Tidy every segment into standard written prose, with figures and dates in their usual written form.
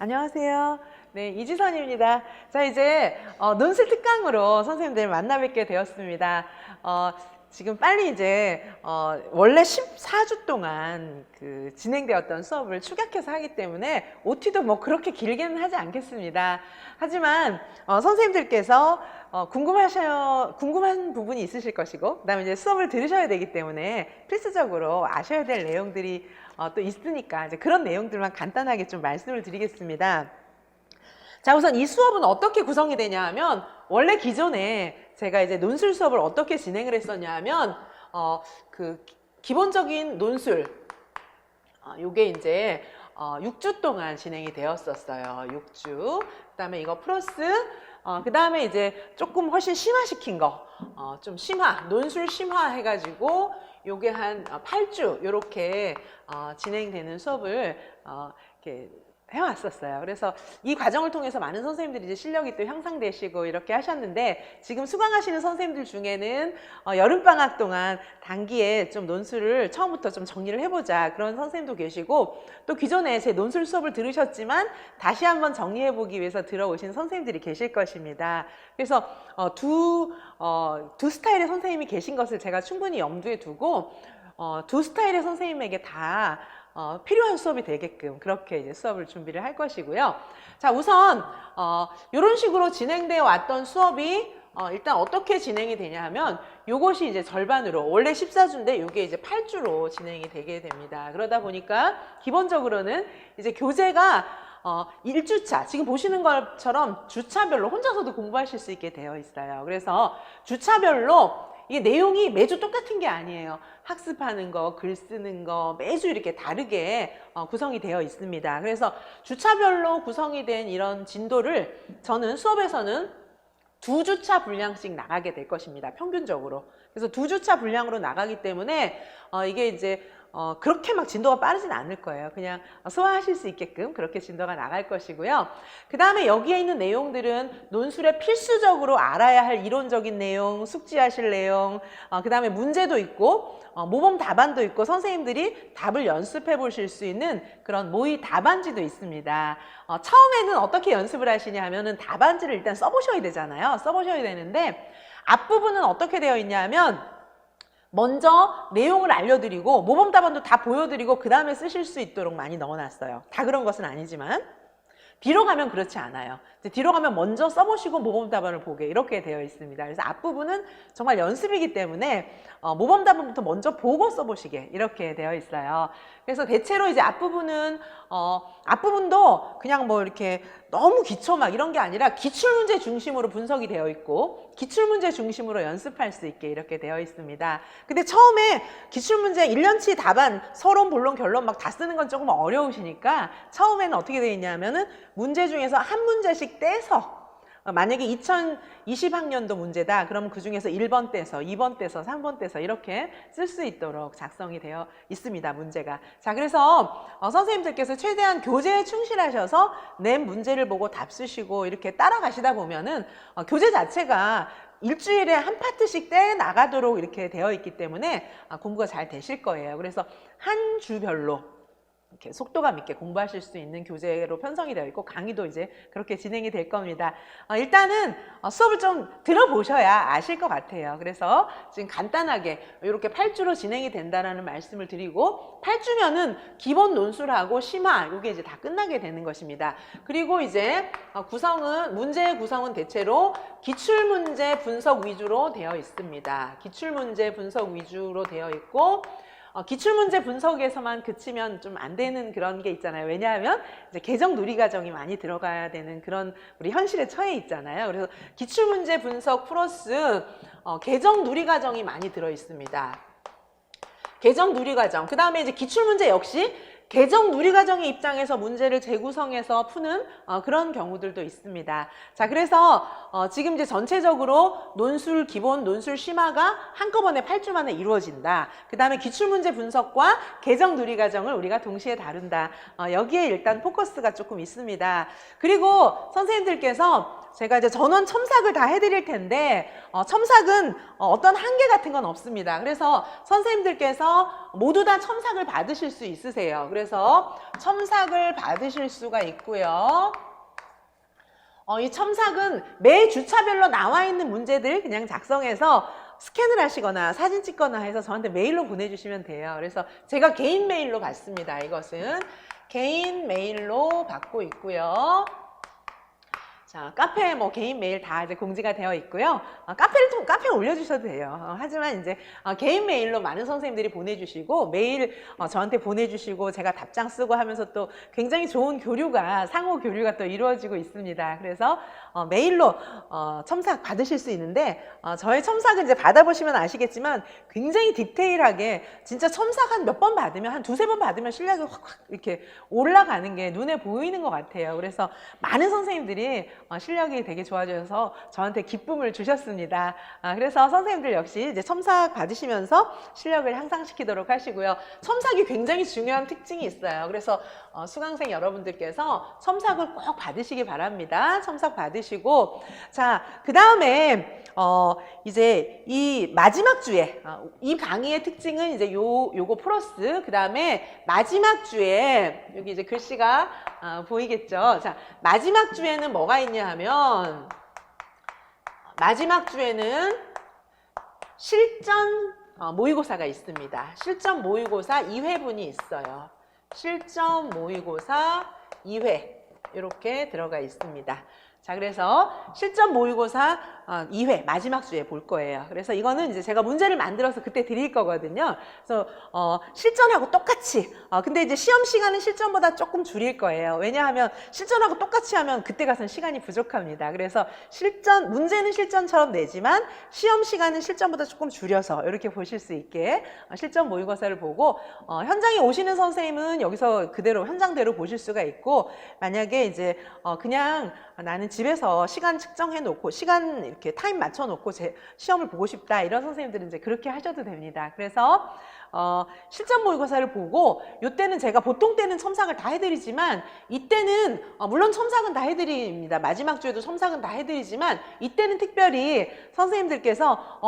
안녕하세요. 네, 이지선입니다. 자, 이제 논술 특강으로 선생님들 만나 뵙게 되었습니다. 지금 빨리 이제 원래 14주 동안 진행되었던 수업을 축약해서 하기 때문에 OT도 뭐 그렇게 길게는 하지 않겠습니다. 하지만 선생님들께서 궁금한 부분이 있으실 것이고, 그다음에 이제 수업을 들으셔야 되기 때문에 필수적으로 아셔야 될 내용들이 또 있으니까 이제 그런 내용들만 간단하게 좀 말씀을 드리겠습니다. 자, 우선 이 수업은 어떻게 구성이 되냐 하면, 원래 기존에 제가 이제 논술 수업을 어떻게 진행을 했었냐 하면, 기본적인 논술, 요게 이제 6주 동안 진행이 되었었어요. 6주. 그 다음에 이거 플러스, 그 다음에 이제 조금 훨씬 심화시킨 거, 좀 논술 심화 해가지고, 요게 한 8주, 요렇게 진행되는 수업을 이렇게 해왔었어요. 그래서 이 과정을 통해서 많은 선생님들이 이제 실력이 또 향상되시고 이렇게 하셨는데, 지금 수강하시는 선생님들 중에는 여름방학 동안 단기에 좀 논술을 처음부터 좀 정리를 해보자, 그런 선생님도 계시고, 또 기존에 제 논술 수업을 들으셨지만 다시 한번 정리해보기 위해서 들어오신 선생님들이 계실 것입니다. 그래서 두 스타일의 선생님이 계신 것을 제가 충분히 염두에 두고 두 스타일의 선생님에게 다 필요한 수업이 되게끔 그렇게 이제 수업을 준비를 할 것이고요. 자, 우선 이런 식으로 진행되어 왔던 수업이 일단 어떻게 진행이 되냐 하면, 요것이 이제 절반으로, 원래 14주인데 요게 이제 8주로 진행이 되게 됩니다. 그러다 보니까 기본적으로는 이제 교재가 1주차, 지금 보시는 것처럼 주차별로 혼자서도 공부하실 수 있게 되어 있어요. 그래서 주차별로 이게 내용이 매주 똑같은 게 아니에요. 학습하는 거, 글 쓰는 거 매주 이렇게 다르게 구성이 되어 있습니다. 그래서 주차별로 구성이 된 이런 진도를 저는 수업에서는 2주차 분량씩 나가게 될 것입니다. 평균적으로. 그래서 2주차 분량으로 나가기 때문에 이게 이제 그렇게 막 진도가 빠르진 않을 거예요. 그냥 소화하실 수 있게끔 그렇게 진도가 나갈 것이고요. 그 다음에 여기에 있는 내용들은 논술에 필수적으로 알아야 할 이론적인 내용, 숙지하실 내용, 그 다음에 문제도 있고 모범 답안도 있고, 선생님들이 답을 연습해 보실 수 있는 그런 모의 답안지도 있습니다. 처음에는 어떻게 연습을 하시냐 하면은 답안지를 일단 써보셔야 되잖아요. 써보셔야 되는데, 앞부분은 어떻게 되어 있냐면, 먼저 내용을 알려드리고 모범 답안도 다 보여드리고 그 다음에 쓰실 수 있도록 많이 넣어놨어요. 다 그런 것은 아니지만 뒤로 가면 그렇지 않아요. 뒤로 가면 먼저 써보시고 모범 답안을 보게, 이렇게 되어 있습니다. 그래서 앞부분은 정말 연습이기 때문에 모범 답안부터 먼저 보고 써보시게, 이렇게 되어 있어요. 그래서 대체로 이제 앞부분도 그냥 뭐 이렇게 너무 기초 막 이런 게 아니라 기출문제 중심으로 분석이 되어 있고, 기출문제 중심으로 연습할 수 있게 이렇게 되어 있습니다. 근데 처음에 기출문제 1년치 답안, 서론, 본론, 결론 막 다 쓰는 건 조금 어려우시니까 처음에는 어떻게 되어 있냐면은 문제 중에서 한 문제씩 떼서, 만약에 2020학년도 문제다 그러면 그 중에서 1번 떼서, 2번 떼서, 3번 떼서 이렇게 쓸 수 있도록 작성이 되어 있습니다, 문제가. 자, 그래서 선생님들께서 최대한 교재에 충실하셔서 낸 문제를 보고 답 쓰시고 이렇게 따라가시다 보면은 교재 자체가 일주일에 한 파트씩 떼 나가도록 이렇게 되어 있기 때문에 공부가 잘 되실 거예요. 그래서 한 주별로 이렇게 속도감 있게 공부하실 수 있는 교재로 편성이 되어 있고, 강의도 이제 그렇게 진행이 될 겁니다. 일단은 수업을 좀 들어보셔야 아실 것 같아요. 그래서 지금 간단하게 이렇게 8주로 진행이 된다라는 말씀을 드리고, 8주면은 기본 논술하고 심화, 이게 이제 다 끝나게 되는 것입니다. 그리고 이제 문제의 구성은 대체로 기출문제 분석 위주로 되어 있습니다. 기출문제 분석 위주로 되어 있고, 기출문제 분석에서만 그치면 좀 안 되는 그런 게 있잖아요. 왜냐하면 이제 계정 누리과정이 많이 들어가야 되는 그런 우리 현실에 처해 있잖아요. 그래서 기출문제 분석 플러스 계정 누리과정이 많이 들어 있습니다. 계정 누리과정. 그 다음에 이제 기출문제 역시 계정 누리과정의 입장에서 문제를 재구성해서 푸는 그런 경우들도 있습니다. 자, 그래서 지금 이제 전체적으로 논술 기본, 논술 심화가 한꺼번에 8주 만에 이루어진다. 그 다음에 기출문제 분석과 계정 누리과정을 우리가 동시에 다룬다. 여기에 일단 포커스가 조금 있습니다. 그리고 선생님들께서 제가 이제 전원 첨삭을 다 해드릴 텐데, 첨삭은 어떤 한계 같은 건 없습니다. 그래서 선생님들께서 모두 다 첨삭을 받으실 수 있으세요. 그래서 첨삭을 받으실 수가 있고요. 이 첨삭은 매 주차별로 나와 있는 문제들 그냥 작성해서 스캔을 하시거나 사진 찍거나 해서 저한테 메일로 보내주시면 돼요. 그래서 제가 개인 메일로 받습니다. 이것은 개인 메일로 받고 있고요. 자, 카페에 뭐 개인 메일 다 이제 공지가 되어 있고요. 카페에 올려주셔도 돼요. 하지만 이제 개인 메일로 많은 선생님들이 보내주시고 메일 저한테 보내주시고 제가 답장 쓰고 하면서 또 굉장히 좋은 교류가 상호 교류가 또 이루어지고 있습니다. 그래서 메일로 첨삭 받으실 수 있는데 저의 첨삭은 이제 받아보시면 아시겠지만 굉장히 디테일하게 진짜 첨삭 한 몇 번 받으면 한 두세 번 받으면 실력이 확 이렇게 올라가는 게 눈에 보이는 것 같아요. 그래서 많은 선생님들이 실력이 되게 좋아져서 저한테 기쁨을 주셨습니다. 그래서 선생님들 역시 이제 첨삭 받으시면서 실력을 향상시키도록 하시고요. 첨삭이 굉장히 중요한 특징이 있어요. 그래서 수강생 여러분들께서 첨삭을 꼭 받으시기 바랍니다. 첨삭 받으시고 자, 그 다음에 이제 이 마지막 주에 이 강의의 특징은 이제 요거 플러스 그 다음에 마지막 주에 여기 이제 글씨가 보이겠죠. 자, 마지막 주에는 뭐가 있냐 하면 마지막 주에는 실전 모의고사가 있습니다. 실전 모의고사 2회분이 있어요. 실전 모의고사 2회 이렇게 들어가 있습니다. 자, 그래서 실전 모의고사 2회 마지막 주에 볼 거예요. 그래서 이거는 이제 제가 문제를 만들어서 그때 드릴 거거든요. 그래서 실전하고 똑같이 근데 이제 시험 시간은 실전보다 조금 줄일 거예요. 왜냐하면 실전하고 똑같이 하면 그때 가서는 시간이 부족합니다. 그래서 문제는 실전처럼 내지만 시험 시간은 실전보다 조금 줄여서 이렇게 보실 수 있게 실전 모의고사를 보고 현장에 오시는 선생님은 여기서 그대로 현장대로 보실 수가 있고 만약에 이제 그냥 나는 집에서 시간 측정해 놓고 시간 이렇게 타임 맞춰 놓고 제 시험을 보고 싶다 이런 선생님들은 이제 그렇게 하셔도 됩니다. 그래서 실전 모의고사를 보고 이때는 제가 보통 때는 첨삭을 다 해드리지만 이때는 물론 첨삭은 다 해드립니다. 마지막 주에도 첨삭은 다 해드리지만 이때는 특별히 선생님들께서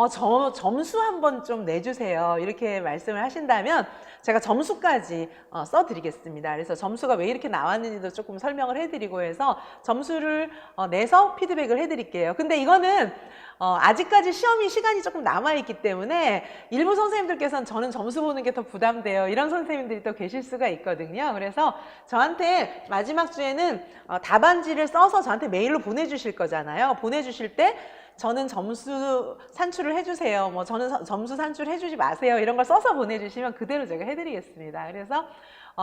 점수 한번 좀 내주세요 이렇게 말씀을 하신다면 제가 점수까지 써드리겠습니다. 그래서 점수가 왜 이렇게 나왔는지도 조금 설명을 해드리고 해서 점수를 내서 피드백을 해드릴게요. 근데 이거는 아직까지 시간이 조금 남아있기 때문에 일부 선생님들께서는 저는 점수 보는 게 더 부담돼요 이런 선생님들이 또 계실 수가 있거든요. 그래서 저한테 마지막 주에는 답안지를 써서 저한테 메일로 보내주실 거잖아요. 보내주실 때 저는 점수 산출을 해주세요. 뭐 저는 점수 산출 해주지 마세요. 이런 걸 써서 보내주시면 그대로 제가 해드리겠습니다. 그래서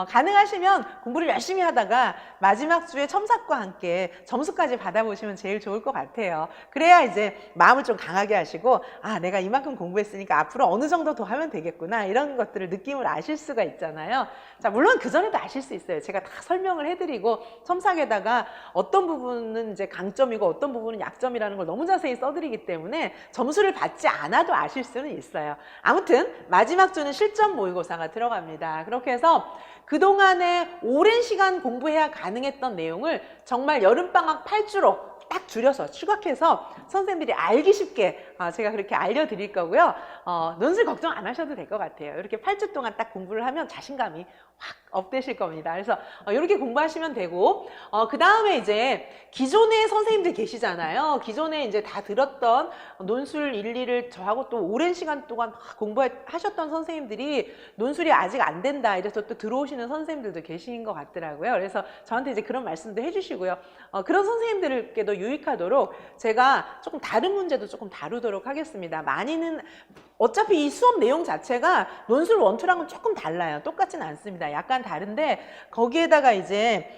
가능하시면 공부를 열심히 하다가 마지막 주에 첨삭과 함께 점수까지 받아보시면 제일 좋을 것 같아요. 그래야 이제 마음을 좀 강하게 하시고 내가 이만큼 공부했으니까 앞으로 어느 정도 더 하면 되겠구나 이런 것들을 느낌을 아실 수가 있잖아요. 자, 물론 그전에도 아실 수 있어요. 제가 다 설명을 해드리고 첨삭에다가 어떤 부분은 이제 강점이고 어떤 부분은 약점이라는 걸 너무 자세히 써드리기 때문에 점수를 받지 않아도 아실 수는 있어요. 아무튼 마지막 주는 실전 모의고사가 들어갑니다. 그렇게 해서 그동안에 오랜 시간 공부해야 가능했던 내용을 정말 여름방학 8주로 딱 줄여서 추각해서 선생님들이 알기 쉽게 제가 그렇게 알려드릴 거고요. 논술 걱정 안 하셔도 될 것 같아요. 이렇게 8주 동안 딱 공부를 하면 자신감이 확 업되실 겁니다. 그래서 이렇게 공부하시면 되고 그 다음에 이제 기존에 선생님들 계시잖아요. 기존에 이제 다 들었던 논술 1, 2를 저하고 또 오랜 시간 동안 공부하셨던 선생님들이 논술이 아직 안 된다 이래서 또 들어오시는 선생님들도 계신 것 같더라고요. 그래서 저한테 이제 그런 말씀도 해주시고요. 그런 선생님들께도 유익하도록 제가 조금 다른 문제도 조금 다루도록 하겠습니다. 많이는 어차피 이 수업 내용 자체가 논술 1, 2랑은 조금 달라요. 똑같진 않습니다. 약간 다른데 거기에다가 이제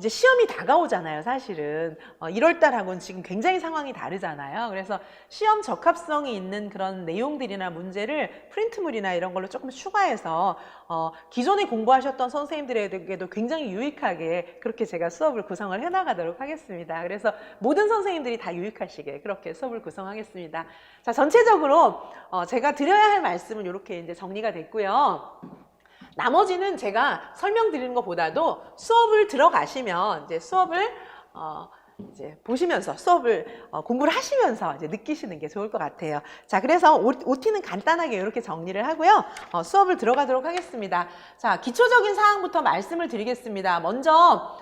시험이 다가오잖아요. 사실은 1월 달하고는 지금 굉장히 상황이 다르잖아요. 그래서 시험 적합성이 있는 그런 내용들이나 문제를 프린트물이나 이런 걸로 조금 추가해서 기존에 공부하셨던 선생님들에게도 굉장히 유익하게 그렇게 제가 수업을 구성을 해나가도록 하겠습니다. 그래서 모든 선생님들이 다 유익하시게 그렇게 수업을 구성하겠습니다. 자, 전체적으로 제가 드려야 할 말씀은 이렇게 이제 정리가 됐고요. 나머지는 제가 설명드리는 것보다도 수업을 들어가시면 이제 수업을 이제 보시면서 수업을 공부를 하시면서 이제 느끼시는 게 좋을 것 같아요. 자, 그래서 OT는 간단하게 이렇게 정리를 하고요. 수업을 들어가도록 하겠습니다. 자, 기초적인 사항부터 말씀을 드리겠습니다. 먼저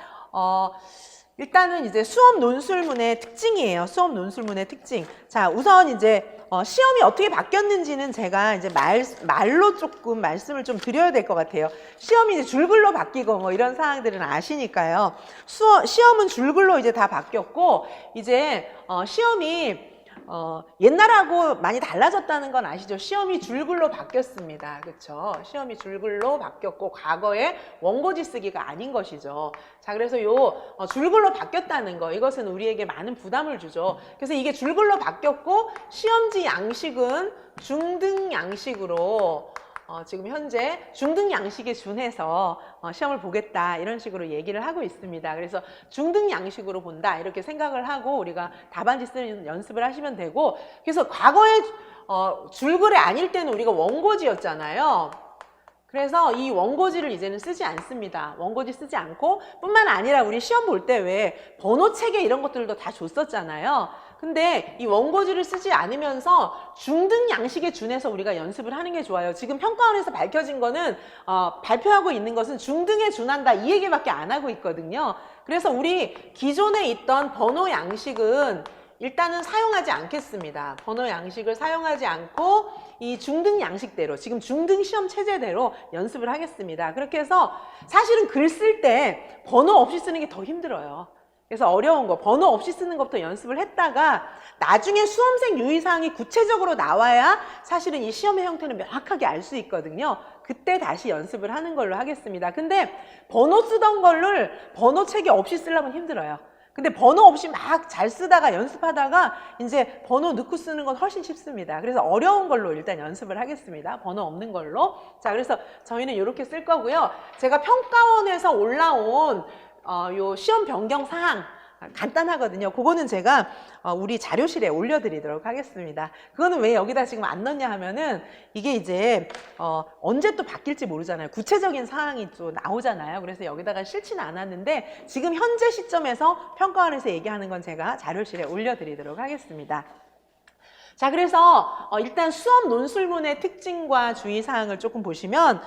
일단은 이제 수업 논술문의 특징이에요. 수업 논술문의 특징. 자, 우선 이제 시험이 어떻게 바뀌었는지는 제가 이제 말로 조금 말씀을 좀 드려야 될 것 같아요. 시험이 이제 줄글로 바뀌고 뭐 이런 사항들은 아시니까요. 시험은 줄글로 이제 다 바뀌었고, 이제 시험이 옛날하고 많이 달라졌다는 건 아시죠? 시험이 줄글로 바뀌었습니다. 그렇죠? 시험이 줄글로 바뀌었고 과거에 원고지 쓰기가 아닌 것이죠. 자, 그래서 요 줄글로 바뀌었다는 거, 이것은 우리에게 많은 부담을 주죠. 그래서 이게 줄글로 바뀌었고 시험지 양식은 중등 양식으로 지금 현재 중등 양식에 준해서 시험을 보겠다 이런 식으로 얘기를 하고 있습니다. 그래서 중등 양식으로 본다 이렇게 생각을 하고 우리가 답안지 쓰는 연습을 하시면 되고, 그래서 과거에 줄글이 아닐 때는 우리가 원고지였잖아요. 그래서 이 원고지를 이제는 쓰지 않습니다. 원고지 쓰지 않고, 뿐만 아니라 우리 시험 볼 때 왜 번호 체계 이런 것들도 다 줬었잖아요. 근데 이 원고지를 쓰지 않으면서 중등 양식에 준해서 우리가 연습을 하는 게 좋아요. 지금 평가원에서 밝혀진 거는 발표하고 있는 것은 중등에 준한다 이 얘기밖에 안 하고 있거든요. 그래서 우리 기존에 있던 번호 양식은 일단은 사용하지 않겠습니다. 번호 양식을 사용하지 않고 이 중등 양식대로, 지금 중등 시험 체제대로 연습을 하겠습니다. 그렇게 해서 사실은 글 쓸 때 번호 없이 쓰는 게 더 힘들어요. 그래서 어려운 거, 번호 없이 쓰는 것부터 연습을 했다가 나중에 수험생 유의사항이 구체적으로 나와야 사실은 이 시험의 형태는 명확하게 알 수 있거든요. 그때 다시 연습을 하는 걸로 하겠습니다. 근데 번호 쓰던 거를 번호 체계 없이 쓰려면 힘들어요. 근데 번호 없이 막 잘 쓰다가 연습하다가 이제 번호 넣고 쓰는 건 훨씬 쉽습니다. 그래서 어려운 걸로 일단 연습을 하겠습니다. 번호 없는 걸로. 자, 그래서 저희는 이렇게 쓸 거고요. 제가 평가원에서 올라온 요 시험 변경 사항 간단하거든요. 그거는 제가 우리 자료실에 올려드리도록 하겠습니다. 그거는 왜 여기다 지금 안 넣냐 하면은 이게 이제 언제 또 바뀔지 모르잖아요. 구체적인 사항이 또 나오잖아요. 그래서 여기다가 싫지는 않았는데 지금 현재 시점에서 평가원에서 얘기하는 건 제가 자료실에 올려드리도록 하겠습니다. 자, 그래서 일단 수업 논술문의 특징과 주의사항을 조금 보시면,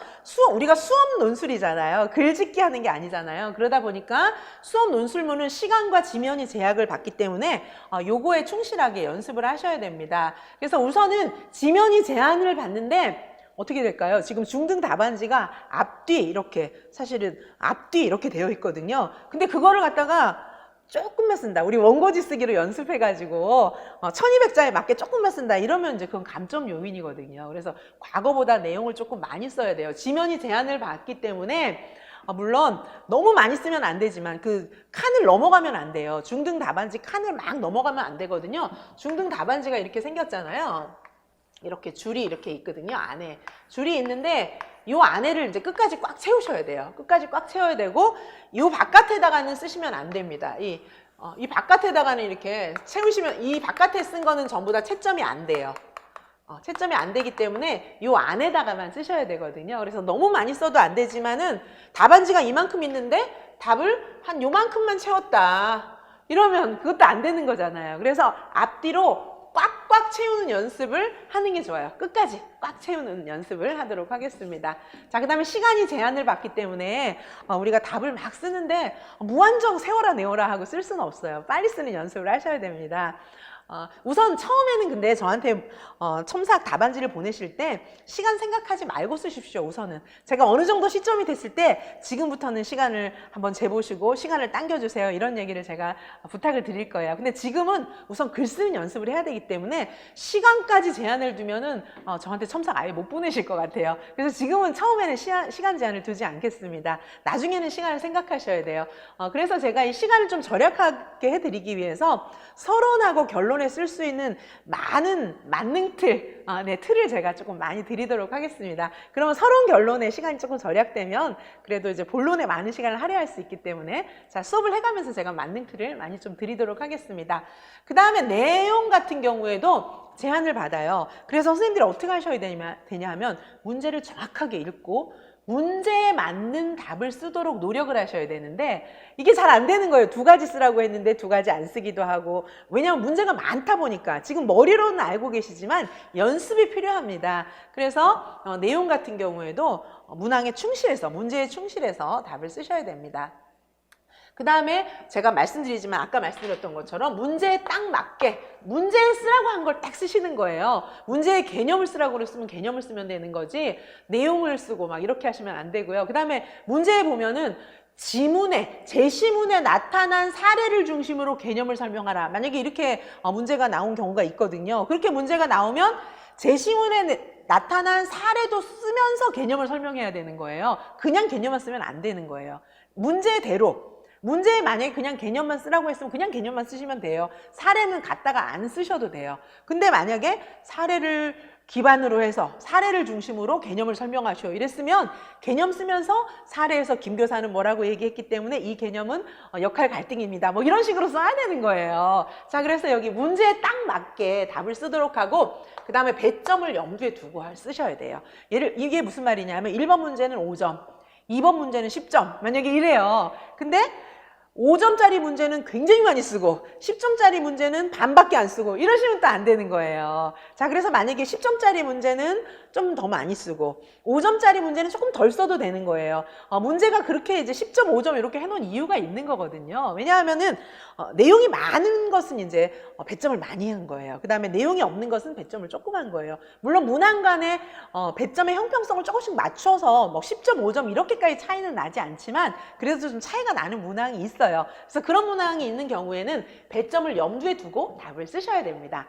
우리가 수업 논술이잖아요. 글짓기 하는 게 아니잖아요. 그러다 보니까 수업 논술문은 시간과 지면이 제약을 받기 때문에 요거에 충실하게 연습을 하셔야 됩니다. 그래서 우선은 지면이 제한을 받는데 어떻게 될까요? 지금 중등 답안지가 앞뒤 이렇게, 사실은 앞뒤 이렇게 되어 있거든요. 근데 그거를 갖다가 조금만 쓴다. 우리 원고지 쓰기로 연습해가지고 1200자에 맞게 조금만 쓴다. 이러면 이제 그건 감점 요인이거든요. 그래서 과거보다 내용을 조금 많이 써야 돼요. 지면이 제한을 받기 때문에 물론 너무 많이 쓰면 안 되지만 그 칸을 넘어가면 안 돼요. 중등 답안지 칸을 막 넘어가면 안 되거든요. 중등 답안지가 이렇게 생겼잖아요. 이렇게 줄이 이렇게 있거든요. 안에 줄이 있는데 이 안에를 이제 끝까지 꽉 채우셔야 돼요. 끝까지 꽉 채워야 되고, 이 바깥에다가는 쓰시면 안 됩니다. 이 바깥에다가는 이렇게 채우시면, 이 바깥에 쓴 거는 전부 다 채점이 안 돼요. 채점이 안 되기 때문에 이 안에다가만 쓰셔야 되거든요. 그래서 너무 많이 써도 안 되지만은 답안지가 이만큼 있는데 답을 한 요만큼만 채웠다. 이러면 그것도 안 되는 거잖아요. 그래서 앞뒤로 꽉꽉 채우는 연습을 하는 게 좋아요. 끝까지 꽉 채우는 연습을 하도록 하겠습니다. 자, 그 다음에 시간이 제한을 받기 때문에 우리가 답을 막 쓰는데 무한정 세워라 내워라 하고 쓸 수는 없어요. 빨리 쓰는 연습을 하셔야 됩니다. 우선 처음에는 근데 저한테 첨삭 답안지를 보내실 때 시간 생각하지 말고 쓰십시오. 우선은 제가 어느 정도 시점이 됐을 때 지금부터는 시간을 한번 재보시고 시간을 당겨주세요, 이런 얘기를 제가 부탁을 드릴 거예요. 근데 지금은 우선 글 쓰는 연습을 해야 되기 때문에 시간까지 제한을 두면은 저한테 첨삭 아예 못 보내실 것 같아요. 그래서 지금은 처음에는 시간 제한을 두지 않겠습니다. 나중에는 시간을 생각하셔야 돼요. 그래서 제가 이 시간을 좀 절약하게 해드리기 위해서 서론하고 결론에 쓸 수 있는 많은 만능 틀, 틀을 제가 조금 많이 드리도록 하겠습니다. 그러면 서론 결론에 시간이 조금 절약되면 그래도 이제 본론에 많은 시간을 할애할 수 있기 때문에, 자, 수업을 해가면서 제가 만능 틀을 많이 좀 드리도록 하겠습니다. 그 다음에 내용 같은 경우에도 제한을 받아요. 그래서 선생님들이 어떻게 하셔야 되냐 하면 문제를 정확하게 읽고 문제에 맞는 답을 쓰도록 노력을 하셔야 되는데 이게 잘 안 되는 거예요. 2가지 쓰라고 했는데 2가지 안 쓰기도 하고. 왜냐하면 문제가 많다 보니까 지금 머리로는 알고 계시지만 연습이 필요합니다. 그래서 내용 같은 경우에도 문항에 충실해서, 문제에 충실해서 답을 쓰셔야 됩니다. 그 다음에 제가 말씀드리지만 아까 말씀드렸던 것처럼 문제에 딱 맞게 문제에 쓰라고 한 걸 딱 쓰시는 거예요. 문제의 개념을 쓰라고 그랬으면 개념을 쓰면 되는 거지 내용을 쓰고 막 이렇게 하시면 안 되고요. 그 다음에 문제에 보면은 지문에, 제시문에 나타난 사례를 중심으로 개념을 설명하라. 만약에 이렇게 문제가 나온 경우가 있거든요. 그렇게 문제가 나오면 제시문에 나타난 사례도 쓰면서 개념을 설명해야 되는 거예요. 그냥 개념만 쓰면 안 되는 거예요. 문제대로. 문제에 만약에 그냥 개념만 쓰라고 했으면 그냥 개념만 쓰시면 돼요. 사례는 갖다가 안 쓰셔도 돼요. 근데 만약에 사례를 기반으로 해서 사례를 중심으로 개념을 설명하시오 이랬으면 개념 쓰면서 사례에서 김 교사는 뭐라고 얘기했기 때문에 이 개념은 역할 갈등입니다. 뭐 이런 식으로 써야 되는 거예요. 자, 그래서 여기 문제에 딱 맞게 답을 쓰도록 하고 그 다음에 배점을 염두에 두고 쓰셔야 돼요. 이게 무슨 말이냐면 1번 문제는 5점, 2번 문제는 10점 만약에 이래요. 근데 5점짜리 문제는 굉장히 많이 쓰고 10점짜리 문제는 반밖에 안 쓰고 이러시면 또 안 되는 거예요. 자, 그래서 만약에 10점짜리 문제는 좀 더 많이 쓰고 5점짜리 문제는 조금 덜 써도 되는 거예요. 문제가 그렇게 이제 10점, 5점 이렇게 해놓은 이유가 있는 거거든요. 왜냐하면은 내용이 많은 것은 이제 배점을 많이 한 거예요. 그 다음에 내용이 없는 것은 배점을 조금 한 거예요. 물론 문항 간에 배점의 형평성을 조금씩 맞춰서 뭐 10점, 5점 이렇게까지 차이는 나지 않지만 그래도 좀 차이가 나는 문항이 있어요. 그래서 그런 문항이 있는 경우에는 배점을 염두에 두고 답을 쓰셔야 됩니다.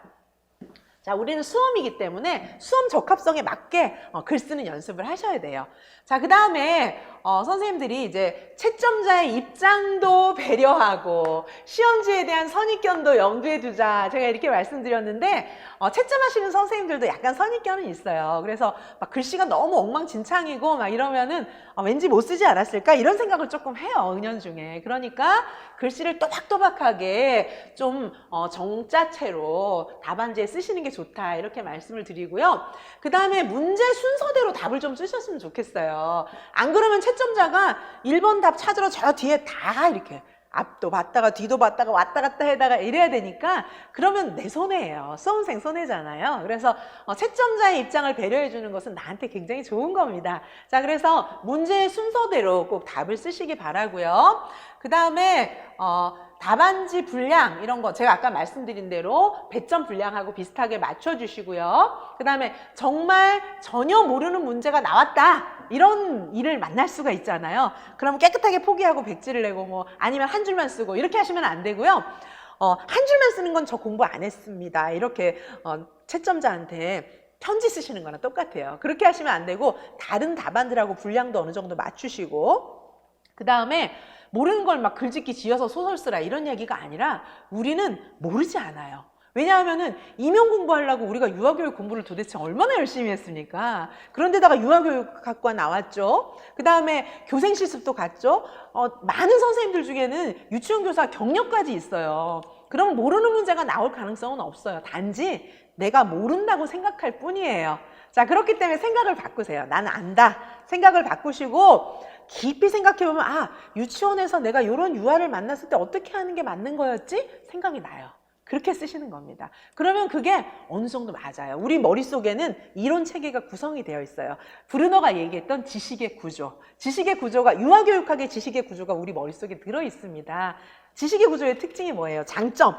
자, 우리는 수험이기 때문에 수험 적합성에 맞게 글 쓰는 연습을 하셔야 돼요. 자, 그 다음에 선생님들이 이제 채점자의 입장도 배려하고 시험지에 대한 선입견도 염두에 두자 제가 이렇게 말씀드렸는데 채점하시는 선생님들도 약간 선입견은 있어요. 그래서 막 글씨가 너무 엉망진창이고 막 이러면은 왠지 못 쓰지 않았을까 이런 생각을 조금 해요, 은연중에. 그러니까 글씨를 또박또박하게 좀 정자체로 답안지에 쓰시는 게 좋다 이렇게 말씀을 드리고요. 그 다음에 문제 순서대로 답을 좀 쓰셨으면 좋겠어요. 안 그러면 채점자가 1번 답 찾으러 저 뒤에 다 이렇게 앞도 봤다가 뒤도 봤다가 왔다 갔다 해다가 이래야 되니까 그러면 내 손해예요. 수험생 손해잖아요. 그래서 채점자의 입장을 배려해 주는 것은 나한테 굉장히 좋은 겁니다. 자, 그래서 문제의 순서대로 꼭 답을 쓰시기 바라고요. 그 다음에 답안지 분량 이런 거 제가 아까 말씀드린 대로 배점 분량하고 비슷하게 맞춰주시고요. 그 다음에 정말 전혀 모르는 문제가 나왔다 이런 일을 만날 수가 있잖아요. 그럼 깨끗하게 포기하고 백지를 내고 뭐 아니면 한 줄만 쓰고 이렇게 하시면 안 되고요. 한 줄만 쓰는 건 저 공부 안 했습니다 이렇게 채점자한테 편지 쓰시는 거랑 똑같아요. 그렇게 하시면 안 되고 다른 답안들하고 분량도 어느 정도 맞추시고 그 다음에 모르는 걸 막 글짓기 지어서 소설 쓰라 이런 얘기가 아니라 우리는 모르지 않아요. 왜냐하면은 임용 공부하려고 우리가 유아교육 공부를 도대체 얼마나 열심히 했습니까? 그런데다가 유아교육학과 나왔죠. 그 다음에 교생실습도 갔죠. 많은 선생님들 중에는 유치원 교사 경력까지 있어요. 그러면 모르는 문제가 나올 가능성은 없어요. 단지 내가 모른다고 생각할 뿐이에요. 자, 그렇기 때문에 생각을 바꾸세요. 나는 안다. 생각을 바꾸시고 깊이 생각해보면 유치원에서 내가 이런 유아를 만났을 때 어떻게 하는 게 맞는 거였지? 생각이 나요. 그렇게 쓰시는 겁니다. 그러면 그게 어느 정도 맞아요. 우리 머릿속에는 이론 체계가 구성이 되어 있어요. 브루너가 얘기했던 지식의 구조. 지식의 구조가 유아교육학의 지식의 구조가 우리 머릿속에 들어 있습니다. 지식의 구조의 특징이 뭐예요? 장점.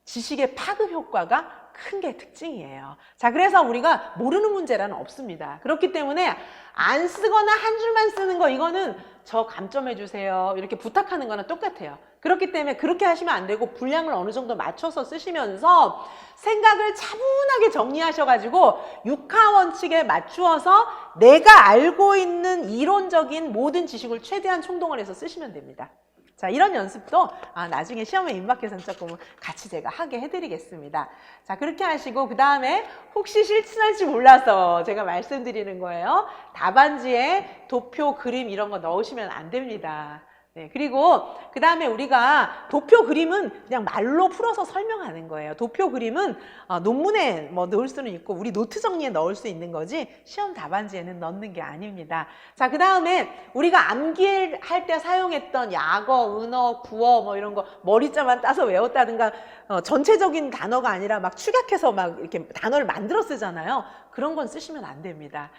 지식의 파급 효과가 큰 게 특징이에요. 자, 그래서 우리가 모르는 문제라는 없습니다. 그렇기 때문에 안 쓰거나 한 줄만 쓰는 거 이거는 저 감점해 주세요 이렇게 부탁하는 거랑 똑같아요. 그렇기 때문에 그렇게 하시면 안 되고 분량을 어느 정도 맞춰서 쓰시면서 생각을 차분하게 정리하셔가지고 육하 원칙에 맞추어서 내가 알고 있는 이론적인 모든 지식을 최대한 총동원 해서 쓰시면 됩니다. 자, 이런 연습도 나중에 시험에 임박해서는 조금 같이 제가 하게 해드리겠습니다. 자, 그렇게 하시고 그 다음에 혹시 실수할지 몰라서 제가 말씀드리는 거예요. 답안지에 도표, 그림 이런 거 넣으시면 안 됩니다. 네, 그리고 그 다음에 우리가 도표 그림은 그냥 말로 풀어서 설명하는 거예요. 도표 그림은 논문에 뭐 넣을 수는 있고 우리 노트 정리에 넣을 수 있는 거지 시험 답안지에는 넣는 게 아닙니다. 자, 그 다음에 우리가 암기할 때 사용했던 약어, 은어, 구어 뭐 이런 거 머리자만 따서 외웠다든가 전체적인 단어가 아니라 막 축약해서 막 이렇게 단어를 만들어 쓰잖아요. 그런 건 쓰시면 안 됩니다.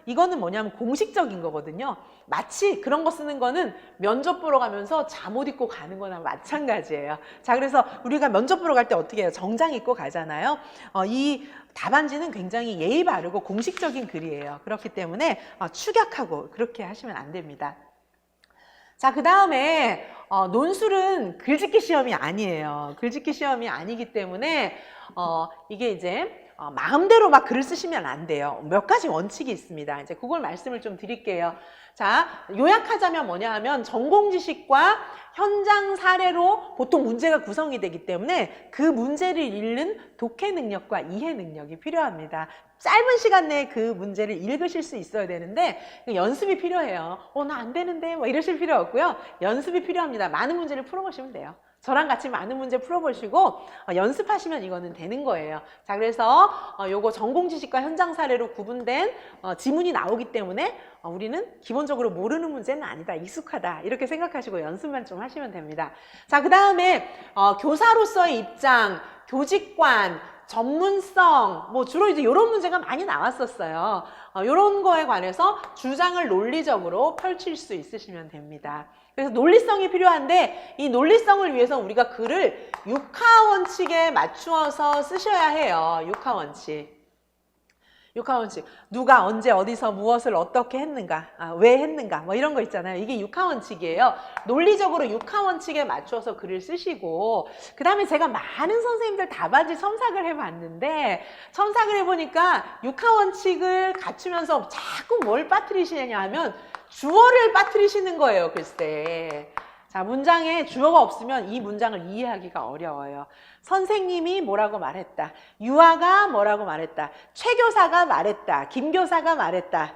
이거는 뭐냐면 공식적인 거거든요. 마치 그런 거 쓰는 거는 면접 보러 가면서 잠옷 입고 가는 거나 마찬가지예요. 자, 그래서 우리가 면접 보러 갈 때 어떻게 해요? 정장 입고 가잖아요. 이 답안지는 굉장히 예의 바르고 공식적인 글이에요. 그렇기 때문에 축약하고 그렇게 하시면 안 됩니다. 자, 그 다음에 논술은 글짓기 시험이 아니에요. 글짓기 시험이 아니기 때문에 이게 이제 마음대로 막 글을 쓰시면 안 돼요. 몇 가지 원칙이 있습니다. 이제 그걸 말씀을 좀 드릴게요. 자, 요약하자면 뭐냐 하면 전공 지식과 현장 사례로 보통 문제가 구성이 되기 때문에 그 문제를 읽는 독해 능력과 이해 능력이 필요합니다. 짧은 시간 내에 그 문제를 읽으실 수 있어야 되는데 연습이 필요해요. 나 안 되는데 뭐 이러실 필요 없고요. 연습이 필요합니다. 많은 문제를 풀어보시면 돼요. 저랑 같이 많은 문제 풀어보시고 연습하시면 이거는 되는 거예요. 자, 그래서 요거 전공 지식과 현장 사례로 구분된 지문이 나오기 때문에 우리는 기본적으로 모르는 문제는 아니다, 익숙하다 이렇게 생각하시고 연습만 좀 하시면 됩니다. 자, 그 다음에 교사로서의 입장, 교직관, 전문성, 뭐 주로 이제 이런 문제가 많이 나왔었어요. 이런 거에 관해서 주장을 논리적으로 펼칠 수 있으시면 됩니다. 그래서 논리성이 필요한데 이 논리성을 위해서 우리가 글을 육하원칙에 맞추어서 쓰셔야 해요. 육하원칙. 육하원칙. 누가 언제 어디서 무엇을 어떻게 했는가, 왜 했는가 뭐 이런 거 있잖아요. 이게 육하원칙이에요. 논리적으로 육하원칙에 맞춰서 글을 쓰시고 그 다음에 제가 많은 선생님들 답안지 첨삭을 해봤는데 첨삭을 해보니까 육하원칙을 갖추면서 자꾸 뭘 빠뜨리시냐 하면 주어를 빠뜨리시는 거예요. 글쎄. 자, 문장에 주어가 없으면 이 문장을 이해하기가 어려워요. 선생님이 뭐라고 말했다. 유아가 뭐라고 말했다. 최 교사가 말했다. 김 교사가 말했다.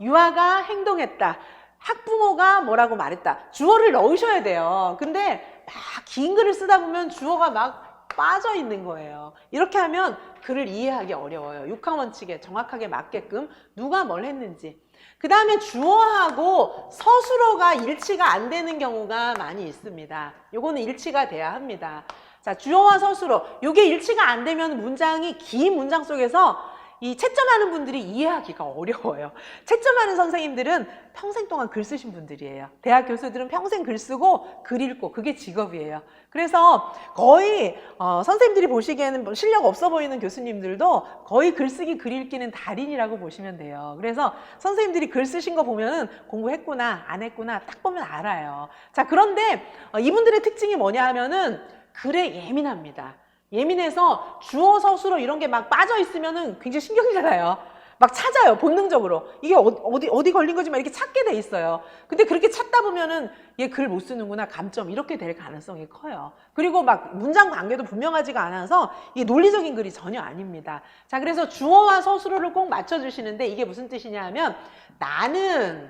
유아가 행동했다. 학부모가 뭐라고 말했다. 주어를 넣으셔야 돼요. 근데 막 긴 글을 쓰다 보면 주어가 막 빠져 있는 거예요. 이렇게 하면 글을 이해하기 어려워요. 육하원칙에 정확하게 맞게끔 누가 뭘 했는지. 그 다음에 주어하고 서술어가 일치가 안 되는 경우가 많이 있습니다. 요거는 일치가 돼야 합니다. 자, 주어와 서술어. 요게 일치가 안 되면 문장이 긴 문장 속에서 이 채점하는 분들이 이해하기가 어려워요. 채점하는 선생님들은 평생 동안 글 쓰신 분들이에요. 대학 교수들은 평생 글 쓰고 글 읽고 그게 직업이에요. 그래서 거의 선생님들이 보시기에는 실력 없어 보이는 교수님들도 거의 글쓰기 글 읽기는 달인이라고 보시면 돼요. 그래서 선생님들이 글 쓰신 거 보면은 공부했구나 안 했구나 딱 보면 알아요. 자, 그런데 이분들의 특징이 뭐냐 하면은 글에 예민합니다. 예민해서 주어, 서술어 이런 게 막 빠져 있으면은 굉장히 신경이 나요. 막 찾아요, 본능적으로. 이게 어디 걸린 거지 막 이렇게 찾게 돼 있어요. 근데 그렇게 찾다 보면은 얘 글 못 쓰는구나, 감점 이렇게 될 가능성이 커요. 그리고 막 문장 관계도 분명하지가 않아서 이게 논리적인 글이 전혀 아닙니다. 자, 그래서 주어와 서술어를 꼭 맞춰주시는데 이게 무슨 뜻이냐 하면 나는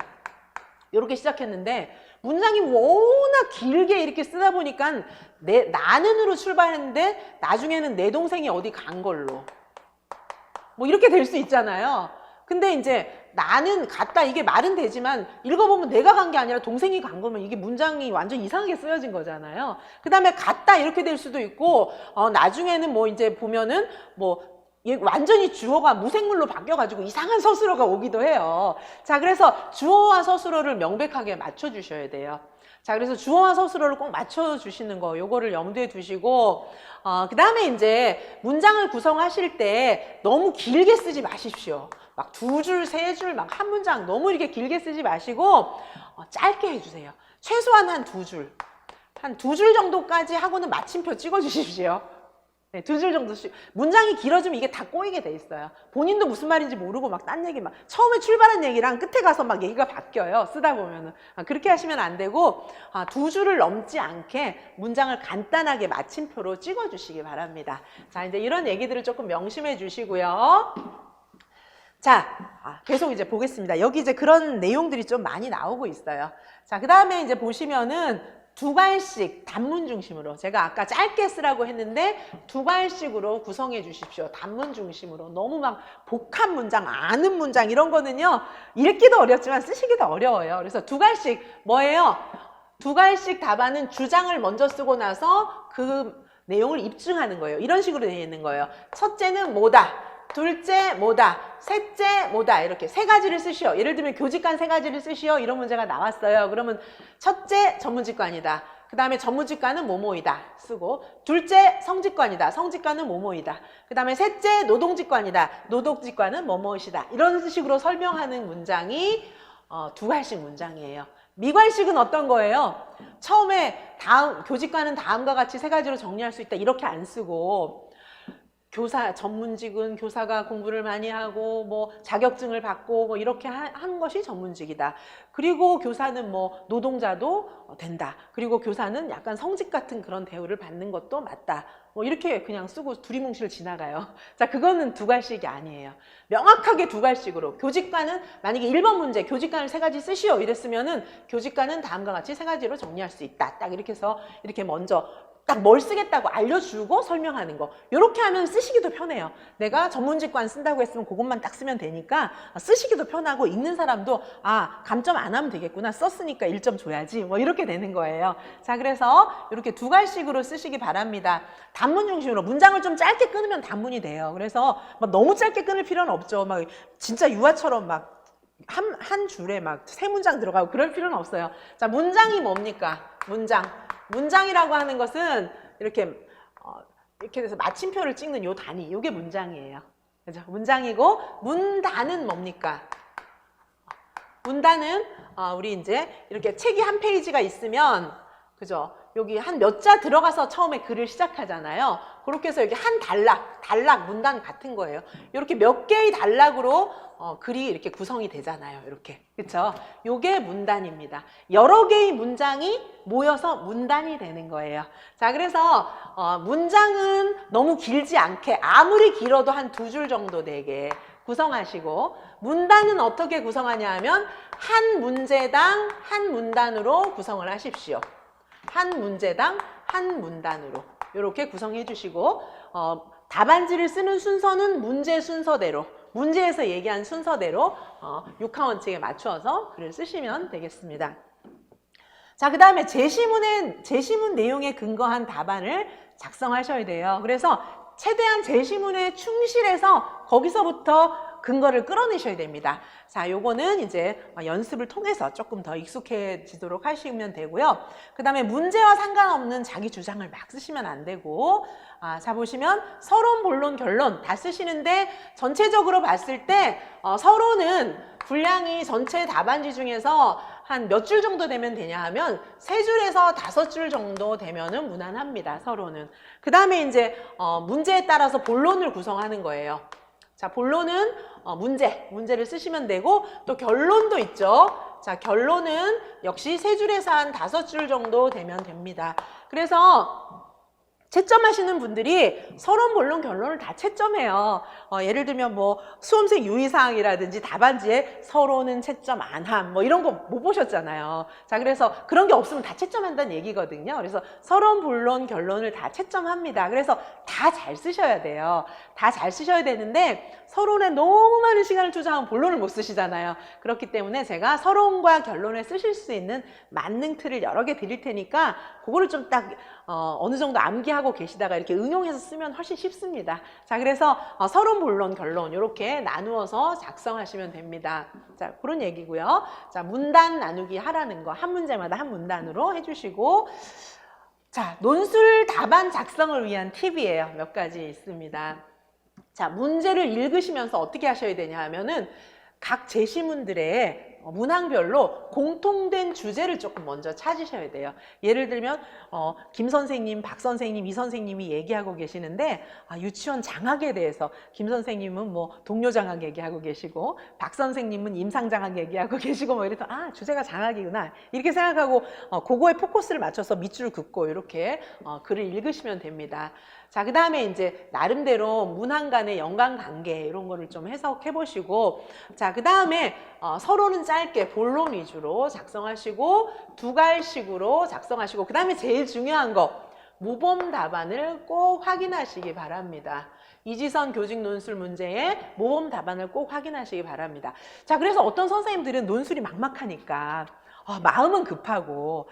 이렇게 시작했는데 문장이 워낙 길게 이렇게 쓰다 보니까 나는으로 출발했는데 나중에는 내 동생이 어디 간 걸로 뭐 이렇게 될 수 있잖아요. 근데 이제 나는 갔다 이게 말은 되지만 읽어보면 내가 간 게 아니라 동생이 간 거면 이게 문장이 완전 이상하게 쓰여진 거잖아요. 그 다음에 갔다 이렇게 될 수도 있고 나중에는 뭐 이제 보면은 뭐 완전히 주어가 무생물로 바뀌어가지고 이상한 서술어가 오기도 해요. 자, 그래서 주어와 서술어를 명백하게 맞춰주셔야 돼요. 자, 그래서 주어와 서술어를 꼭 맞춰주시는 거, 요거를 염두에 두시고, 그 다음에 이제 문장을 구성하실 때 너무 길게 쓰지 마십시오. 막 2줄, 3줄, 막 한 문장 너무 이렇게 길게 쓰지 마시고, 짧게 해주세요. 최소한 한 2줄. 한 2줄 정도까지 하고는 마침표 찍어주십시오. 네, 2줄 정도씩. 문장이 길어지면 이게 다 꼬이게 돼 있어요. 본인도 무슨 말인지 모르고 막 딴 얘기 처음에 출발한 얘기랑 끝에 가서 막 얘기가 바뀌어요. 쓰다 보면은. 그렇게 하시면 안 되고 2줄을 넘지 않게 문장을 간단하게 마침표로 찍어주시기 바랍니다. 자, 이제 이런 얘기들을 조금 명심해 주시고요. 자, 계속 이제 보겠습니다. 여기 이제 그런 내용들이 좀 많이 나오고 있어요. 자, 그 다음에 이제 보시면은 두 갈씩 단문 중심으로, 제가 아까 짧게 쓰라고 했는데 두 갈씩으로 구성해 주십시오. 단문 중심으로. 너무 막 복합 문장, 아는 문장 이런 거는요, 읽기도 어렵지만 쓰시기도 어려워요. 그래서 두 갈씩 뭐예요? 두 갈씩 답안은 주장을 먼저 쓰고 나서 그 내용을 입증하는 거예요. 이런 식으로 되어 있는 거예요. 첫째는 뭐다, 둘째 뭐다, 셋째 뭐다, 이렇게 세 가지를 쓰시오. 예를 들면 교직관 세 가지를 쓰시오, 이런 문제가 나왔어요. 그러면 첫째 전문직관이다, 그 다음에 전문직관은 뭐뭐이다 쓰고, 둘째 성직관이다, 성직관은 뭐뭐이다, 그 다음에 셋째 노동직관이다, 노동직관은 뭐뭐이다, 이런 식으로 설명하는 문장이 두 갈씩 문장이에요. 미괄식은 어떤 거예요? 처음에 교직관은 다음과 같이 세 가지로 정리할 수 있다, 이렇게 안 쓰고, 교사, 전문직은 교사가 공부를 많이 하고 뭐 자격증을 받고 뭐 이렇게 하는 것이 전문직이다. 그리고 교사는 뭐 노동자도 된다. 그리고 교사는 약간 성직 같은 그런 대우를 받는 것도 맞다. 뭐 이렇게 그냥 쓰고 두리뭉실 지나가요. 자, 그거는 두 갈씩이 아니에요. 명확하게 두 갈씩으로. 교직관은 만약에 1번 문제 교직관을 세 가지 쓰시오 이랬으면은 교직관은 다음과 같이 세 가지로 정리할 수 있다. 딱 이렇게 해서 이렇게 먼저 딱 뭘 쓰겠다고 알려주고 설명하는 거. 이렇게 하면 쓰시기도 편해요. 내가 전문직관 쓴다고 했으면 그것만 딱 쓰면 되니까 쓰시기도 편하고, 읽는 사람도 아, 감점 안 하면 되겠구나, 썼으니까 1점 줘야지, 뭐 이렇게 되는 거예요. 자, 그래서 이렇게 두 갈씩으로 쓰시기 바랍니다. 단문 중심으로. 문장을 좀 짧게 끊으면 단문이 돼요. 그래서 막 너무 짧게 끊을 필요는 없죠. 막 진짜 유아처럼 막 한 줄에 막 세 문장 들어가고 그럴 필요는 없어요. 자, 문장이 뭡니까? 문장이라고 하는 것은 이렇게 돼서 마침표를 찍는 요 단위, 요게 문장이에요. 그죠? 문장이고, 문단은 뭡니까? 문단은 우리 이제 이렇게 책이 한 페이지가 있으면, 그죠? 여기 한 몇 자 들어가서 처음에 글을 시작하잖아요. 그렇게 해서 여기 한 단락 문단 같은 거예요. 이렇게 몇 개의 단락으로 글이 이렇게 구성이 되잖아요. 이렇게. 그쵸? 요게 문단입니다. 여러 개의 문장이 모여서 문단이 되는 거예요. 자, 그래서 문장은 너무 길지 않게, 아무리 길어도 한 두 줄 정도 되게 구성하시고, 문단은 어떻게 구성하냐 하면 한 문제당 한 문단으로 구성을 하십시오. 한 문제당 한 문단으로 이렇게 구성해 주시고, 답안지를 쓰는 순서는 문제 순서대로, 문제에서 얘기한 순서대로 6하 원칙에 맞추어서 글을 쓰시면 되겠습니다. 자, 그 다음에 제시문 내용에 근거한 답안을 작성하셔야 돼요. 그래서 최대한 제시문에 충실해서 거기서부터 근거를 끌어내셔야 됩니다. 자, 요거는 이제 연습을 통해서 조금 더 익숙해지도록 하시면 되고요. 그 다음에 문제와 상관없는 자기 주장을 막 쓰시면 안 되고, 자, 보시면 서론, 본론, 결론 다 쓰시는데, 전체적으로 봤을 때 서론은 분량이 전체 답안지 중에서 한 몇 줄 정도 되면 되냐 하면 3줄에서 5줄 정도 되면은 무난합니다. 서론은. 그 다음에 이제 문제에 따라서 본론을 구성하는 거예요. 자, 본론은 문제를 쓰시면 되고, 또 결론도 있죠. 자, 결론은 역시 3줄에서 한 5줄 정도 되면 됩니다. 그래서 채점하시는 분들이 서론, 본론, 결론을 다 채점해요. 예를 들면 뭐 수험생 유의사항이라든지 답안지에 서론은 채점 안 함, 뭐 이런 거 못 보셨잖아요. 자, 그래서 그런 게 없으면 다 채점한다는 얘기거든요. 그래서 서론, 본론, 결론을 다 채점합니다. 그래서 다 잘 쓰셔야 돼요. 다 잘 쓰셔야 되는데, 서론에 너무 많은 시간을 투자하면 본론을 못 쓰시잖아요. 그렇기 때문에 제가 서론과 결론에 쓰실 수 있는 만능 틀을 여러 개 드릴 테니까 그거를 좀 딱 어느 정도 암기하고 계시다가 이렇게 응용해서 쓰면 훨씬 쉽습니다. 자, 그래서 서론, 본론, 결론 이렇게 나누어서 작성하시면 됩니다. 자, 그런 얘기고요. 자, 문단 나누기 하라는 거 한 문제마다 한 문단으로 해주시고, 자, 논술 답안 작성을 위한 팁이에요. 몇 가지 있습니다. 자, 문제를 읽으시면서 어떻게 하셔야 되냐 하면은 각 제시문들의 문항별로 공통된 주제를 조금 먼저 찾으셔야 돼요. 예를 들면 김 선생님, 박 선생님, 이 선생님이 얘기하고 계시는데, 유치원 장학에 대해서 김 선생님은 뭐 동료 장학 얘기하고 계시고, 박 선생님은 임상 장학 얘기하고 계시고, 뭐 이래서 주제가 장학이구나 이렇게 생각하고 그거에 포커스를 맞춰서 밑줄 긋고 이렇게 글을 읽으시면 됩니다. 자, 그 다음에 이제 나름대로 문항 간의 연관관계 이런 거를 좀 해석해 보시고, 자, 그 다음에 서론은 짧게 본론 위주로 작성하시고 두갈식으로 작성하시고, 그 다음에 제일 중요한 거 모범 답안을 꼭 확인하시기 바랍니다. 이지선 교직 논술 문제의 모범 답안을 꼭 확인하시기 바랍니다. 자, 그래서 어떤 선생님들은 논술이 막막하니까 마음은 급하고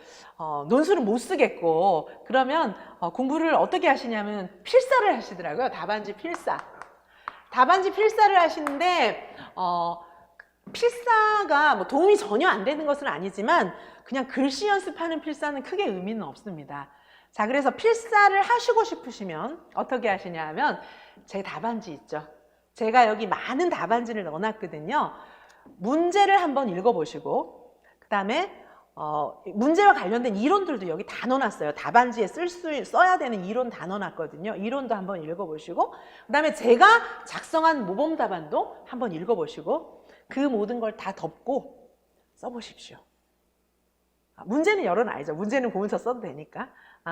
논술은 못 쓰겠고, 그러면 공부를 어떻게 하시냐면 필사를 하시더라고요. 답안지 필사. 답안지 필사를 하시는데 필사가 뭐 도움이 전혀 안 되는 것은 아니지만 그냥 글씨 연습하는 필사는 크게 의미는 없습니다. 자, 그래서 필사를 하시고 싶으시면 어떻게 하시냐 하면 제 답안지 있죠. 제가 여기 많은 답안지를 넣어놨거든요. 문제를 한번 읽어보시고, 그 다음에 문제와 관련된 이론들도 여기 다 넣어놨어요. 답안지에 써야 되는 이론 다 넣어놨거든요. 이론도 한번 읽어보시고, 그 다음에 제가 작성한 모범 답안도 한번 읽어보시고, 그 모든 걸 다 덮고 써보십시오. 문제는 열어놔야죠. 문제는 보면서 써도 되니까.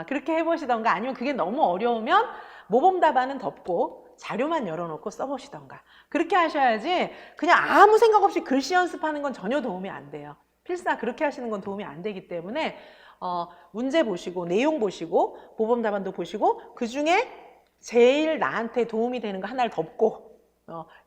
그렇게 해보시던가, 아니면 그게 너무 어려우면 모범 답안은 덮고 자료만 열어놓고 써보시던가. 그렇게 하셔야지 그냥 아무 생각 없이 글씨 연습하는 건 전혀 도움이 안 돼요. 필사 그렇게 하시는 건 도움이 안 되기 때문에 문제 보시고 내용 보시고 모범 답안도 보시고 그중에 제일 나한테 도움이 되는 거 하나를 덮고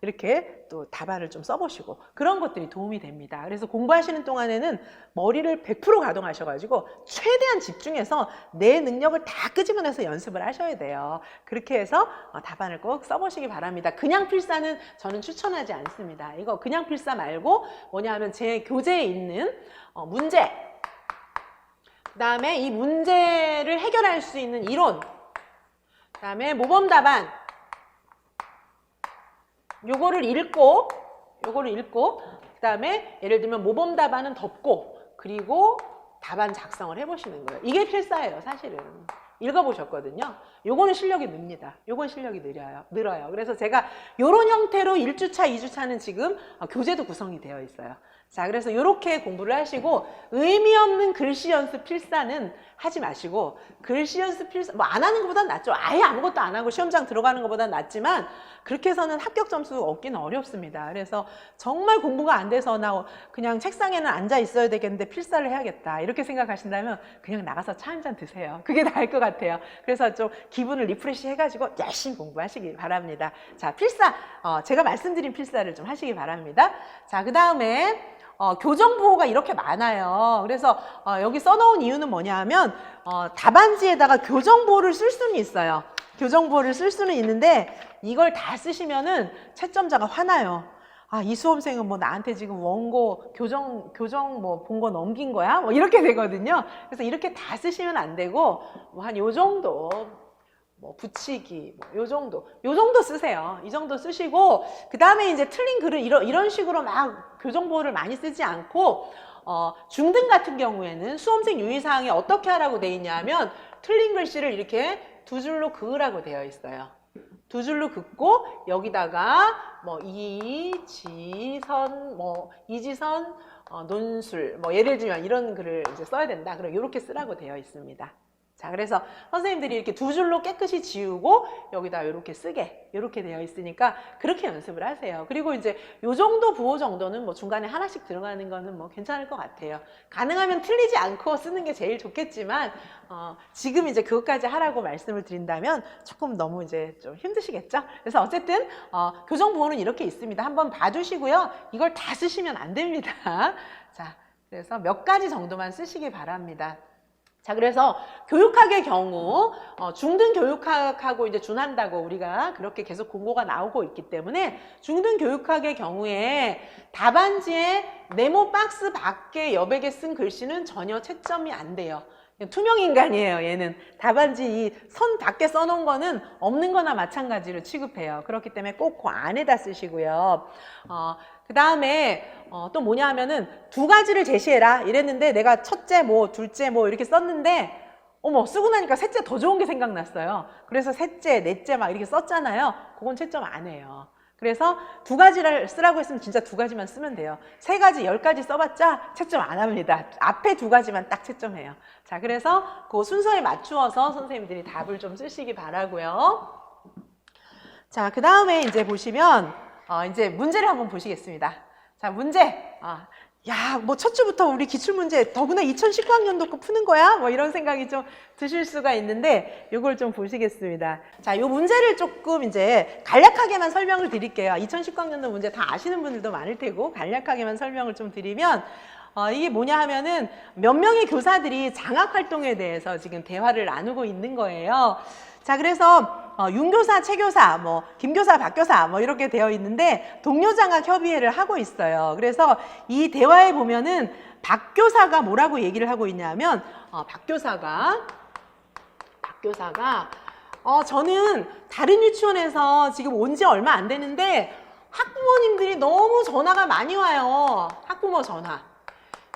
이렇게 또 답안을 좀 써보시고, 그런 것들이 도움이 됩니다. 그래서 공부하시는 동안에는 머리를 100% 가동하셔가지고 최대한 집중해서 내 능력을 다 끄집어내서 연습을 하셔야 돼요. 그렇게 해서 답안을 꼭 써보시기 바랍니다. 그냥 필사는 저는 추천하지 않습니다. 이거 그냥 필사 말고 뭐냐 하면 제 교재에 있는 문제, 그 다음에 이 문제를 해결할 수 있는 이론, 그 다음에 모범 답안, 요거를 읽고 그 다음에 예를 들면 모범 답안은 덮고, 그리고 답안 작성을 해보시는 거예요. 이게 필사예요. 사실은 읽어보셨거든요. 요거는 실력이 늡니다. 요건 실력이 늘어요. 그래서 제가 요런 형태로 1주차, 2주차는 지금 교재도 구성이 되어 있어요. 자, 그래서 이렇게 공부를 하시고, 의미 없는 글씨 연습 필사는 하지 마시고, 글씨 연습 필사 뭐 안 하는 것보단 낫죠. 아예 아무것도 안 하고 시험장 들어가는 것보단 낫지만 그렇게 해서는 합격 점수 얻기는 어렵습니다. 그래서 정말 공부가 안 돼서 나 그냥 책상에는 앉아 있어야 되겠는데 필사를 해야겠다 이렇게 생각하신다면 그냥 나가서 차 한잔 드세요. 그게 나을 것 같아요. 그래서 좀 기분을 리프레시 해가지고 열심히 공부하시기 바랍니다. 자, 필사 제가 말씀드린 필사를 좀 하시기 바랍니다. 자, 그 다음에 교정보호가 이렇게 많아요. 그래서 여기 써놓은 이유는 뭐냐 하면 답안지에다가 교정보호를 쓸 수는 있어요. 교정보호를 쓸 수는 있는데 이걸 다 쓰시면은 채점자가 화나요. 이 수험생은 뭐 나한테 지금 원고 교정 뭐 본 거 넘긴 거야? 뭐 이렇게 되거든요. 그래서 이렇게 다 쓰시면 안 되고 뭐 한 요 정도 뭐 붙이기 뭐 요 정도 쓰세요. 이 정도 쓰시고, 그 다음에 이제 틀린 글을 이런 식으로 막 교정보호를 많이 쓰지 않고 중등 같은 경우에는 수험생 유의사항에 어떻게 하라고 돼 있냐면 틀린 글씨를 이렇게 두 줄로 그으라고 되어 있어요. 두 줄로 긋고 여기다가 뭐 이지선 논술 뭐 예를 들면 이런 글을 이제 써야 된다. 그럼 이렇게 쓰라고 되어 있습니다. 자, 그래서 선생님들이 이렇게 두 줄로 깨끗이 지우고 여기다 이렇게 쓰게 이렇게 되어 있으니까 그렇게 연습을 하세요. 그리고 이제 요 정도 부호 정도는 뭐 중간에 하나씩 들어가는 거는 뭐 괜찮을 것 같아요. 가능하면 틀리지 않고 쓰는 게 제일 좋겠지만 지금 이제 그것까지 하라고 말씀을 드린다면 조금 너무 이제 좀 힘드시겠죠? 그래서 어쨌든 교정 부호는 이렇게 있습니다. 한번 봐주시고요. 이걸 다 쓰시면 안 됩니다. 자, 그래서 몇 가지 정도만 쓰시기 바랍니다. 자, 그래서 교육학의 경우 중등 교육학하고 이제 준한다고 우리가 그렇게 계속 공고가 나오고 있기 때문에 중등 교육학의 경우에 답안지에 네모 박스 밖에 여백에 쓴 글씨는 전혀 채점이 안 돼요. 투명 인간이에요. 얘는 답안지 이 선 밖에 써놓은 거는 없는 거나 마찬가지로 취급해요. 그렇기 때문에 꼭 그 안에다 쓰시고요. 그 다음에 또 뭐냐 하면은 두 가지를 제시해라 이랬는데 내가 첫째 뭐 둘째 뭐 이렇게 썼는데 어머 쓰고 나니까 셋째 더 좋은 게 생각났어요. 그래서 셋째 넷째 막 이렇게 썼잖아요. 그건 채점 안 해요. 그래서 두 가지를 쓰라고 했으면 진짜 두 가지만 쓰면 돼요. 세 가지, 10가지 써봤자 채점 안 합니다. 앞에 두 가지만 딱 채점해요. 자, 그래서 그 순서에 맞추어서 선생님들이 답을 좀 쓰시기 바라고요. 자, 그 다음에 이제 보시면 이제 문제를 한번 보시겠습니다. 자, 문제. 야, 뭐 첫 주부터 우리 기출문제 더구나 2019학년도 거 푸는 거야? 뭐 이런 생각이 좀 드실 수가 있는데 요걸 좀 보시겠습니다. 자, 요 문제를 조금 이제 간략하게만 설명을 드릴게요. 2019학년도 문제 다 아시는 분들도 많을 테고 간략하게만 설명을 좀 드리면 이게 뭐냐 하면은 몇 명의 교사들이 장학활동에 대해서 지금 대화를 나누고 있는 거예요. 자, 그래서 윤교사, 최교사, 뭐 김교사, 박교사 뭐 이렇게 되어 있는데 동료장학 협의회를 하고 있어요. 그래서 이 대화에 보면은 박교사가 뭐라고 얘기를 하고 있냐면 박교사가 저는 다른 유치원에서 지금 온 지 얼마 안 되는데 학부모님들이 너무 전화가 많이 와요. 학부모 전화.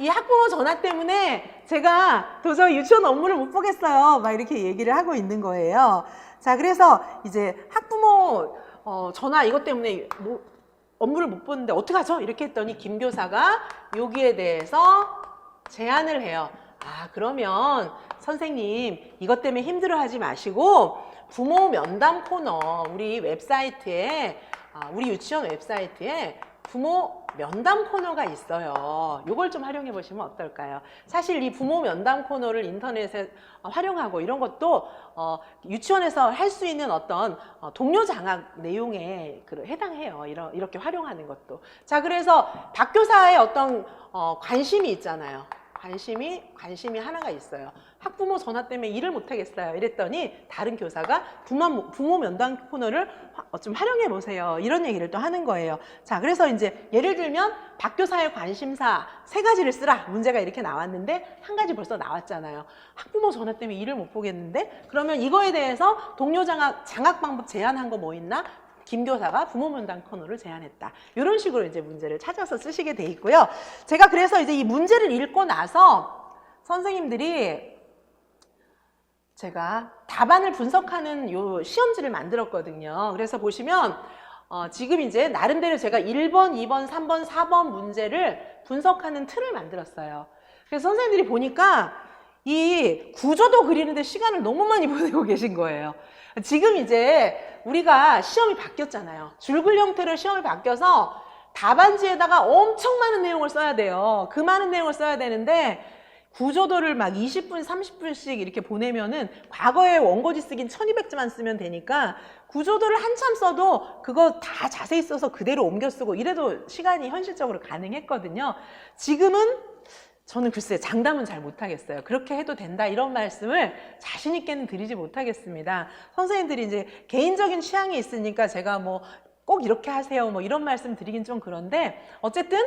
이 학부모 전화 때문에 제가 도저히 유치원 업무를 못 보겠어요. 막 이렇게 얘기를 하고 있는 거예요. 자, 그래서 이제 학부모 전화 이것 때문에 뭐 업무를 못 보는데 어떡하죠? 이렇게 했더니 김 교사가 여기에 대해서 제안을 해요. 그러면 선생님 이것 때문에 힘들어하지 마시고 부모 면담 코너 우리 웹사이트에 우리 유치원 웹사이트에 부모 면담 코너가 있어요. 이걸 좀 활용해 보시면 어떨까요? 사실 이 부모 면담 코너를 인터넷에 활용하고 이런 것도 유치원에서 할 수 있는 어떤 동료 장학 내용에 해당해요. 이렇게 활용하는 것도. 자, 그래서 박 교사의 어떤 관심이 있잖아요. 관심이 하나가 있어요. 학부모 전화 때문에 일을 못하겠어요. 이랬더니 다른 교사가 부모 면담 코너를 좀 활용해 보세요. 이런 얘기를 또 하는 거예요. 자, 그래서 이제 예를 들면 박 교사의 관심사 3가지를 쓰라. 문제가 이렇게 나왔는데 한 가지 벌써 나왔잖아요. 학부모 전화 때문에 일을 못 보겠는데 그러면 이거에 대해서 동료 장학 방법 제안한 거 뭐 있나? 김 교사가 부모 면담 코너를 제안했다. 이런 식으로 이제 문제를 찾아서 쓰시게 돼 있고요. 제가 그래서 이제 이 문제를 읽고 나서 선생님들이 제가 답안을 분석하는 요 시험지를 만들었거든요. 그래서 보시면 지금 이제 나름대로 제가 1번, 2번, 3번, 4번 문제를 분석하는 틀을 만들었어요. 그래서 선생님들이 보니까 이 구조도 그리는데 시간을 너무 많이 보내고 계신 거예요. 지금 이제 우리가 시험이 바뀌었잖아요. 줄글 형태로 시험이 바뀌어서 답안지에다가 엄청 많은 내용을 써야 돼요. 그 많은 내용을 써야 되는데 구조도를 막 20분, 30분씩 이렇게 보내면은 과거에 원고지 쓰긴 1200자만 쓰면 되니까 구조도를 한참 써도 그거 다 자세히 써서 그대로 옮겨 쓰고 이래도 시간이 현실적으로 가능했거든요. 지금은 저는 글쎄 장담은 잘 못하겠어요. 그렇게 해도 된다 이런 말씀을 자신 있게는 드리지 못하겠습니다. 선생님들이 이제 개인적인 취향이 있으니까 제가 뭐 꼭 이렇게 하세요 뭐 이런 말씀 드리긴 좀 그런데 어쨌든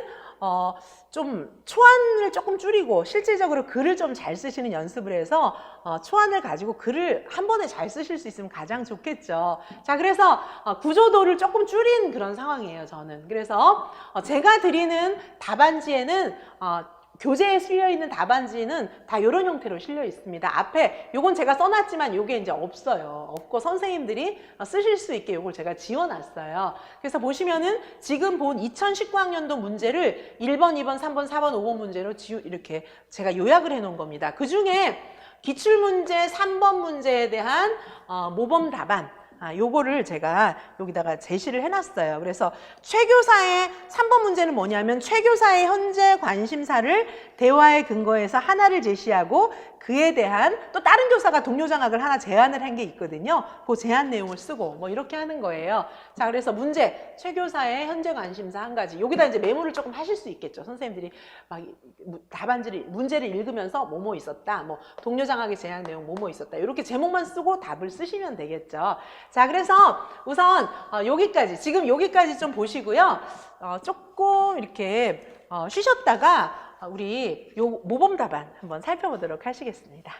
좀 초안을 조금 줄이고 실질적으로 글을 좀 잘 쓰시는 연습을 해서 초안을 가지고 글을 한 번에 잘 쓰실 수 있으면 가장 좋겠죠. 자, 그래서 구조도를 조금 줄인 그런 상황이에요, 저는. 그래서 제가 드리는 답안지에는 교재에 실려있는 답안지는 다 이런 형태로 실려 있습니다. 앞에 요건 제가 써놨지만 요게 이제 없고 선생님들이 쓰실 수 있게 요걸 제가 지워놨어요. 그래서 보시면은 지금 본 2019학년도 문제를 1번, 2번, 3번, 4번, 5번 문제로 이렇게 제가 요약을 해놓은 겁니다. 그 중에 기출문제 3번 문제에 대한 모범 답안 요거를 제가 여기다가 제시를 해놨어요. 그래서 최교사의 3번 문제는 뭐냐면 최교사의 현재 관심사를 대화의 근거에서 하나를 제시하고 그에 대한 또 다른 교사가 동료 장학을 하나 제안을 한 게 있거든요. 그 제안 내용을 쓰고 뭐 이렇게 하는 거예요. 자, 그래서 문제 최교사의 현재 관심사 한 가지 여기다 이제 메모를 조금 하실 수 있겠죠. 선생님들이 막 문제를 읽으면서 뭐뭐 있었다, 뭐 동료 장학의 제안 내용 뭐뭐 있었다 이렇게 제목만 쓰고 답을 쓰시면 되겠죠. 자, 그래서 우선 지금 여기까지 좀 보시고요. 조금 이렇게 쉬셨다가 우리 요 모범 답안 한번 살펴보도록 하시겠습니다.